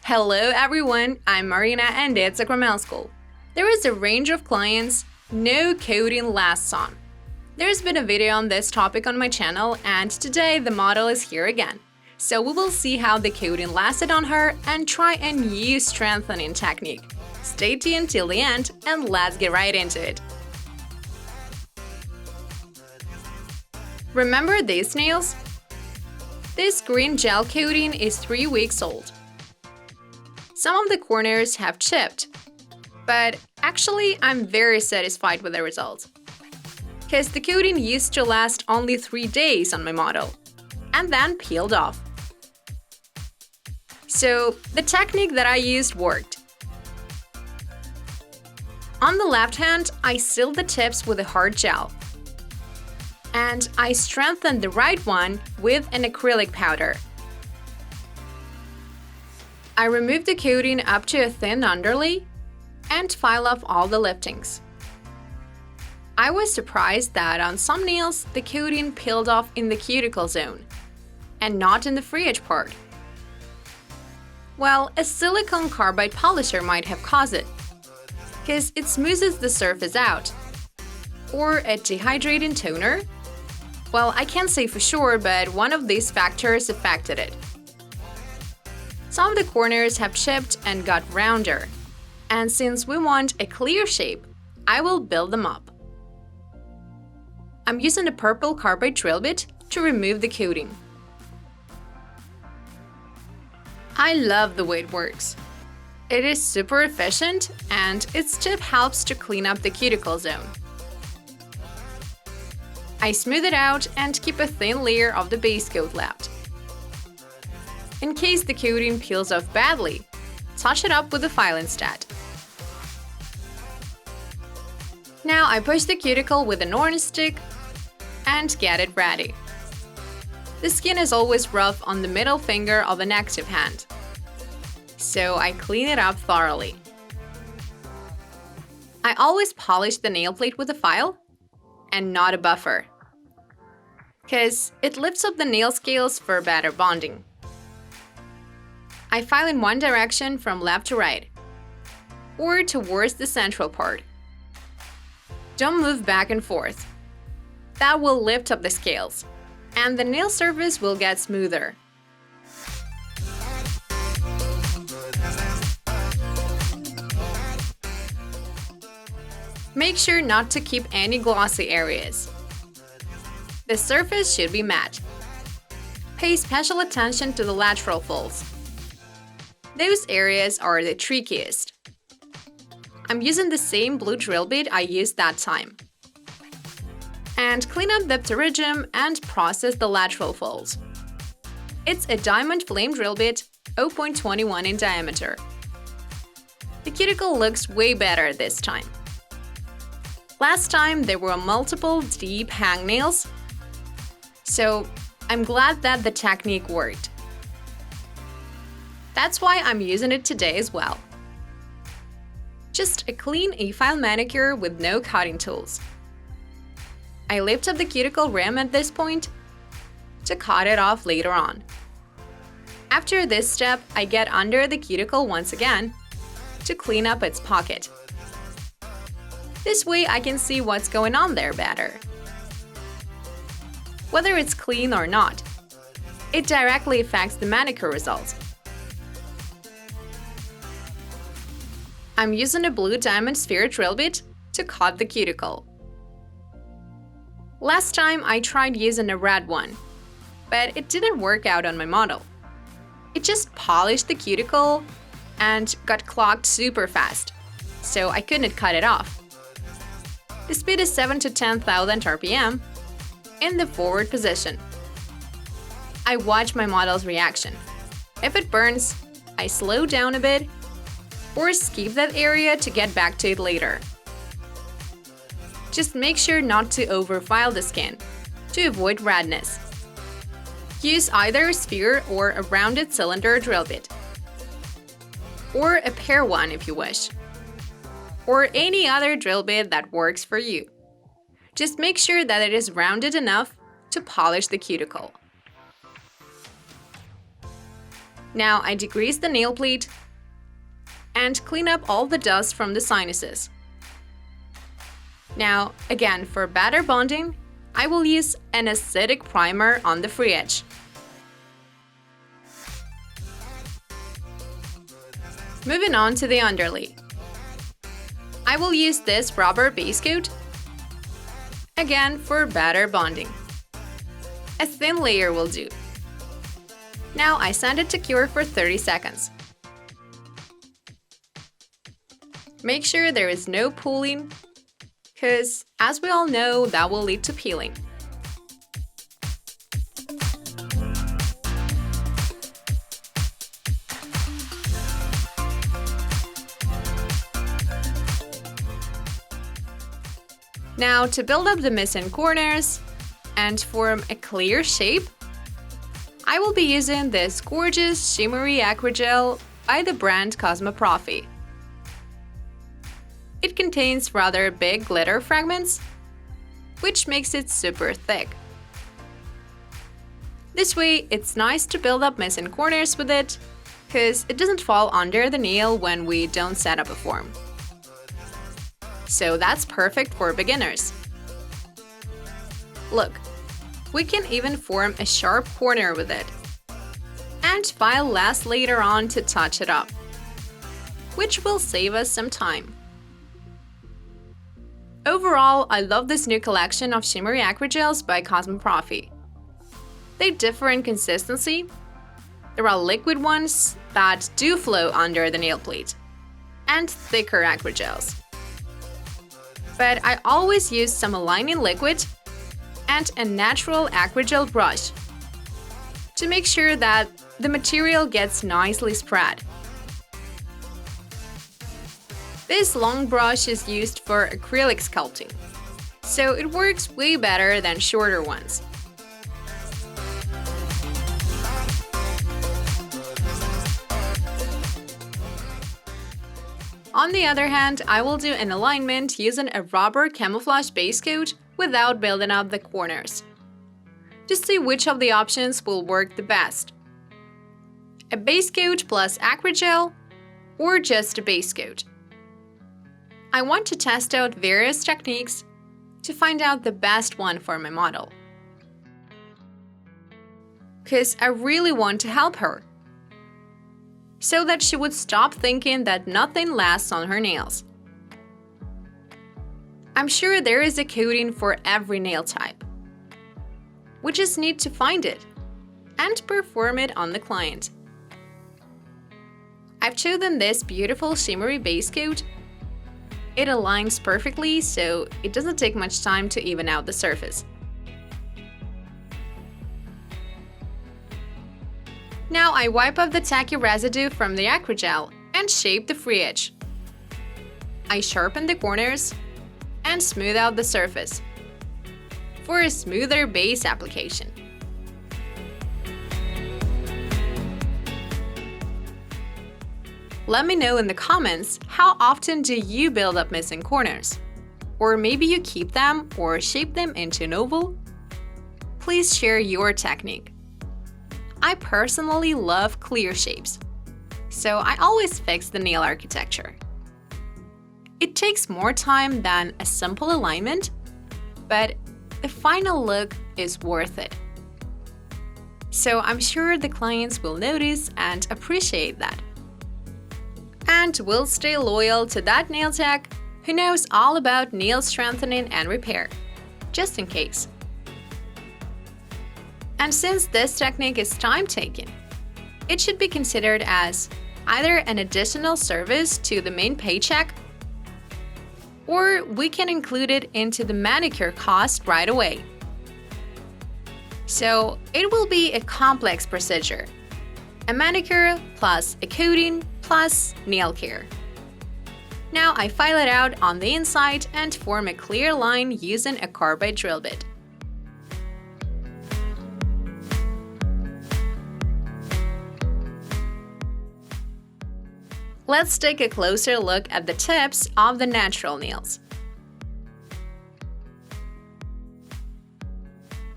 Hello everyone, I'm Marina and it's Sakramel School. There is a range of clients no coating lasts on. There's been a video on this topic on my channel and today the model is here again. So we will see how the coating lasted on her and try a new strengthening technique. Stay tuned till the end and let's get right into it. Remember these nails? This green gel coating is 3 weeks old. Some of the corners have chipped, but actually I'm very satisfied with the results. Because the coating used to last only 3 days on my model, and then peeled off. So the technique that I used worked. On the left hand, I sealed the tips with a hard gel. And I strengthened the right one with an acrylic powder. I removed the coating up to a thin underlay and file off all the liftings. I was surprised that on some nails the coating peeled off in the cuticle zone and not in the free edge part. Well, a silicone carbide polisher might have caused it, because it smoothes the surface out. Or a dehydrating toner? Well, I can't say for sure, but one of these factors affected it. Some of the corners have chipped and got rounder, and since we want a clear shape, I will build them up. I'm using a purple carbide drill bit to remove the coating. I love the way it works. It is super efficient and its tip helps to clean up the cuticle zone. I smooth it out and keep a thin layer of the base coat left. In case the coating peels off badly, touch it up with a file instead. Now I push the cuticle with an orange stick and get it ready. The skin is always rough on the middle finger of an active hand, so I clean it up thoroughly. I always polish the nail plate with a file and not a buffer, because it lifts up the nail scales for better bonding. I file in one direction from left to right, or towards the central part. Don't move back and forth. That will lift up the scales, and the nail surface will get smoother. Make sure not to keep any glossy areas. The surface should be matte. Pay special attention to the lateral folds. Those areas are the trickiest. I'm using the same blue drill bit I used that time. And clean up the pterygium and process the lateral folds. It's a diamond flame drill bit, 0.21 in diameter. The cuticle looks way better this time. Last time there were multiple deep hangnails, so I'm glad that the technique worked. That's why I'm using it today as well. Just a clean A-file manicure with no cutting tools. I lift up the cuticle rim at this point to cut it off later on. After this step, I get under the cuticle once again to clean up its pocket. This way I can see what's going on there better. Whether it's clean or not, it directly affects the manicure results. I'm using a blue diamond sphere drill bit to cut the cuticle. Last time I tried using a red one, but it didn't work out on my model. It just polished the cuticle and got clogged super fast, so I couldn't cut it off. The speed is 7 to 10,000 RPM in the forward position. I watch my model's reaction. If it burns, I slow down a bit or skip that area to get back to it later. Just make sure not to overfile the skin to avoid redness. Use either a sphere or a rounded cylinder drill bit, or a pear one if you wish, or any other drill bit that works for you. Just make sure that it is rounded enough to polish the cuticle. Now I degrease the nail plate and clean up all the dust from the sinuses. Now, again, for better bonding, I will use an acidic primer on the free edge. Moving on to the underlay. I will use this rubber base coat, again for better bonding. A thin layer will do. Now I sand it to cure for 30 seconds. Make sure there is no pooling, because as we all know, that will lead to peeling. Now, to build up the missing corners and form a clear shape, I will be using this gorgeous shimmery acrygel by the brand Cosmoprofi. It contains rather big glitter fragments, which makes it super thick. This way, it's nice to build up missing corners with it, because it doesn't fall under the nail when we don't set up a form. So that's perfect for beginners. Look, we can even form a sharp corner with it, and file last later on to touch it up, which will save us some time. Overall, I love this new collection of shimmery acrygels by Cosmoprofi. They differ in consistency. There are liquid ones that do flow under the nail plate, and thicker acrygels. But I always use some aligning liquid and a natural acrygel brush to make sure that the material gets nicely spread. This long brush is used for acrylic sculpting, so it works way better than shorter ones. On the other hand, I will do an alignment using a rubber camouflage base coat without building up the corners. Just see which of the options will work the best. A base coat plus acrygel, or just a base coat. I want to test out various techniques to find out the best one for my model. Because I really want to help her, so that she would stop thinking that nothing lasts on her nails. I'm sure there is a coating for every nail type. We just need to find it and perform it on the client. I've chosen this beautiful shimmery base coat. It aligns perfectly, so it doesn't take much time to even out the surface. Now I wipe off the tacky residue from the acrygel and shape the free edge. I sharpen the corners and smooth out the surface for a smoother base application. Let me know in the comments, how often do you build up missing corners? Or maybe you keep them or shape them into an oval? Please share your technique. I personally love clear shapes, so I always fix the nail architecture. It takes more time than a simple alignment, but the final look is worth it. So I'm sure the clients will notice and appreciate that. And will stay loyal to that nail tech who knows all about nail strengthening and repair, just in case. And since this technique is time-taking, it should be considered as either an additional service to the main paycheck, or we can include it into the manicure cost right away. So it will be a complex procedure. A manicure plus a coating plus nail care. Now I file it out on the inside and form a clear line using a carbide drill bit. Let's take a closer look at the tips of the natural nails.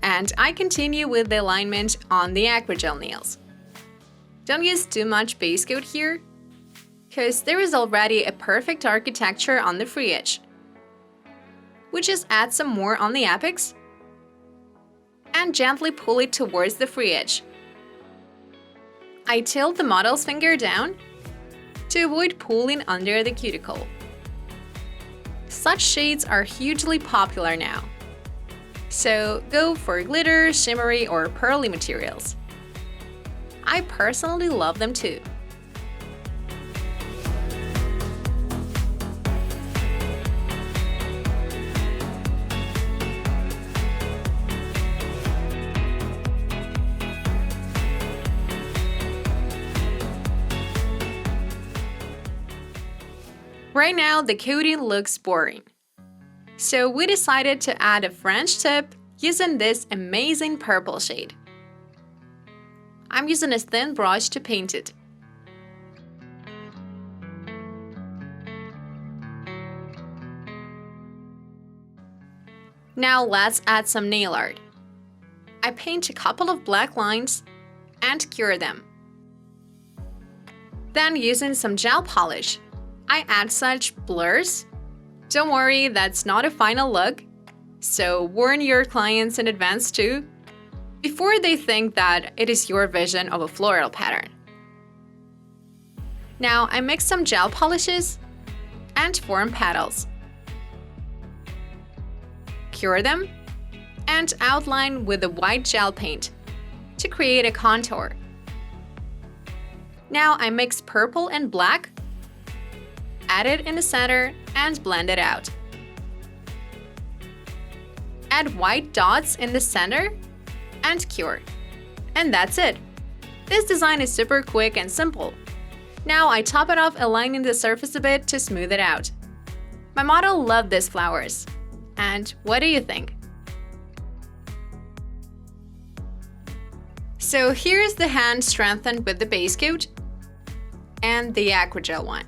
And I continue with the alignment on the acrygel nails. Don't use too much base coat here, because there is already a perfect architecture on the free edge. We just add some more on the apex and gently pull it towards the free edge. I tilt the model's finger down to avoid pulling under the cuticle. Such shades are hugely popular now, so go for glitter, shimmery, or pearly materials. I personally love them too. Right now, the coating looks boring, so we decided to add a French tip using this amazing purple shade. I'm using a thin brush to paint it. Now let's add some nail art. I paint a couple of black lines and cure them. Then using some gel polish, I add such blurs. Don't worry, that's not a final look, so warn your clients in advance too, before they think that it is your vision of a floral pattern. Now I mix some gel polishes and form petals. Cure them and outline with the white gel paint to create a contour. Now I mix purple and black, add it in the center and blend it out. Add white dots in the center and cure. And that's it. This design is super quick and simple. Now I top it off, aligning the surface a bit to smooth it out. My model loved these flowers. And what do you think? So here's the hand strengthened with the base coat and the aquagel one.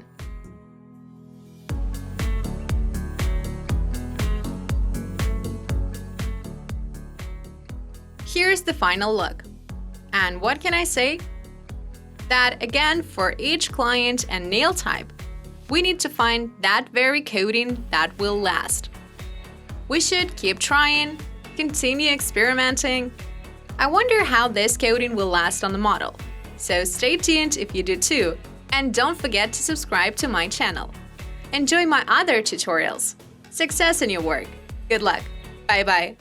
Here's the final look. And what can I say? That again, for each client and nail type, we need to find that very coating that will last. We should keep trying, continue experimenting. I wonder how this coating will last on the model. So stay tuned if you do too, and don't forget to subscribe to my channel. Enjoy my other tutorials. Success in your work. Good luck. Bye bye.